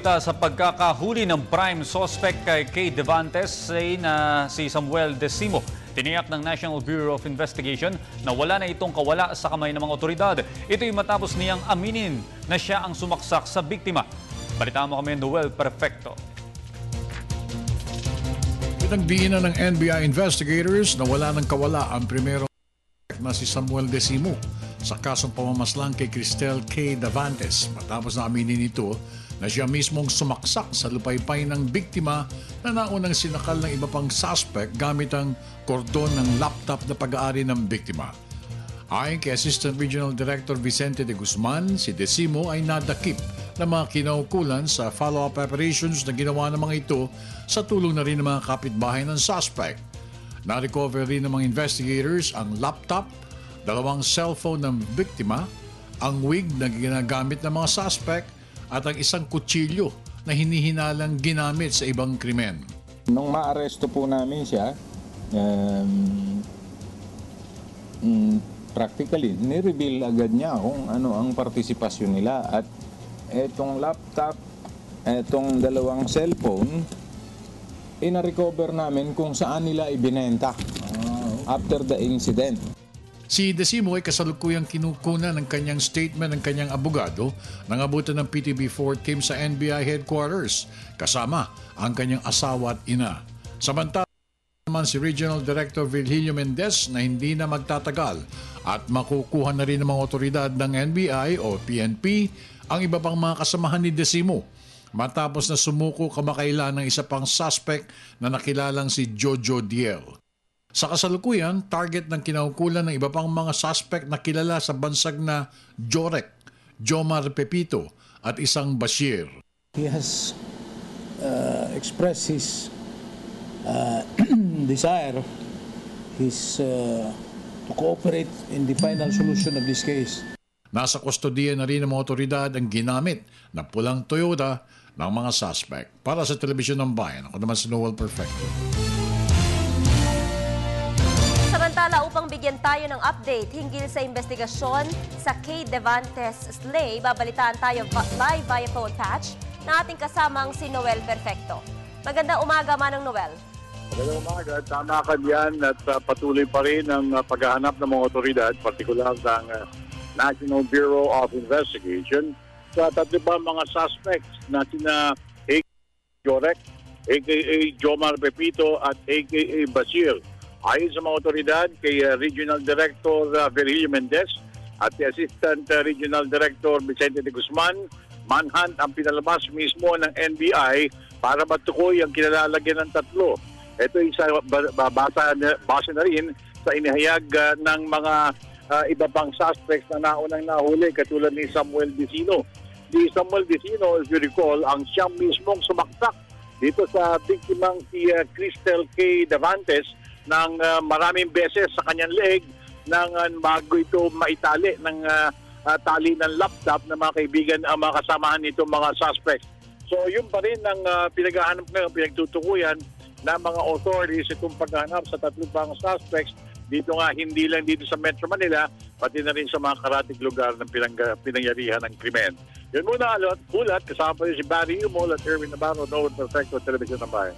Sa pagkakahuli ng prime suspect kay Kay Devantes na si Samuel Decimo, tiniyak ng National Bureau of Investigation na wala na itong kawala sa kamay ng mga otoridad. Ito'y matapos niyang aminin na siya ang sumaksak sa biktima. Balita mo kami, Noel Perfecto. Pinagdiinan ng NBI investigators na wala ng kawala ang primerong na si Samuel Decimo sa kasong pamamaslang kay Cristel Kay Devantes matapos na aminin nito na siya mismong sumaksak sa lupaypay ng biktima na naunang sinakal ng iba pang suspect gamit ang kordon ng laptop na pag-aari ng biktima. Ayon kay Assistant Regional Director Vicente de Guzman, si Decimo ay nadakip ng mga kinaukulan sa follow-up operations na ginawa ng mga ito sa tulong na rin ng mga kapitbahay ng suspect. Na-recover rin ng mga investigators ang laptop, 2 cellphone ng biktima, ang wig na ginagamit ng mga suspect at ang isang kutsilyo na hinihinalang ginamit sa ibang krimen. Nung maaresto po namin siya, practically, ni-reveal agad niya kung ano ang partisipasyon nila. At etong laptop, etong 2 cellphone, ina-recover namin kung saan nila ibinenta after the incident. Si Decimo ay kasalukuyang kinukunan ng kanyang statement ng kanyang abogado nang abutan ng PTB4 team sa NBI headquarters kasama ang kanyang asawa at ina. Samantala naman si Regional Director Virgilio Mendez na hindi na magtatagal at makukuha na rin ng mga otoridad ng NBI o PNP ang iba pang mga kasamahan ni Decimo matapos na sumuko kamakailan ng isa pang suspect na nakilalang si Jojo Diel. Sa kasalukuyan, target ng kinaukulan ng iba pang mga suspect na kilala sa bansag na Jorek, Jomar Pepito at isang Bashir. He has expressed his desire to cooperate in the final solution of this case. Nasa kustodiya na rin ng mga otoridad ang ginamit na pulang Toyota ng mga suspect. Para sa Telebisyon ng Bayan, ako naman si Noel Perfecto. Samantala, upang bigyan tayo ng update hinggil sa investigasyon sa Kay Devantes slay, babalitaan tayo live via phone patch na ating kasamang si Noel Perfecto. Magandang umaga, Manong Noel. Magandang umaga. Tama ka diyan at patuloy pa rin ang paghahanap ng mga otoridad, partikular ng National Bureau of Investigation sa 3 mga suspects na sina Jorek, a.k.a. Jomar Pepito at a.k.a. Bashir. Ayon sa mga otoridad kay Regional Director Virgilio Mendez at Assistant Regional Director Vicente de Guzman, manhunt ang pinalabas mismo ng NBI para matukoy ang kinalalagyan ng 3. Ito ay base na rin sa inihayag ng mga iba pang suspects na naunang nahuli katulad ni Samuel Decimo. Si Samuel Decimo, if you recall, ang siyang mismong sumaksak dito sa biktimang si Cristel Kay Devantes ng maraming beses sa kanyang leeg nang bago ito maitali ng tali ng laptop ng mga kaibigan ang mga kasamahan nito mga suspects. So yun pa rin ang pinaghahanap ngayon, pinagtutukuyan ng mga authorities itong paghahanap sa 3 pang suspects. Dito nga, hindi lang dito sa Metro Manila, pati na rin sa mga karatig lugar ng pinangyarihan ng krimen. Yun muna, ulat, kasama pa rin si Barry Umol at Erwin Navarro, Noel Perfecto, Telebisyon ng Bayan.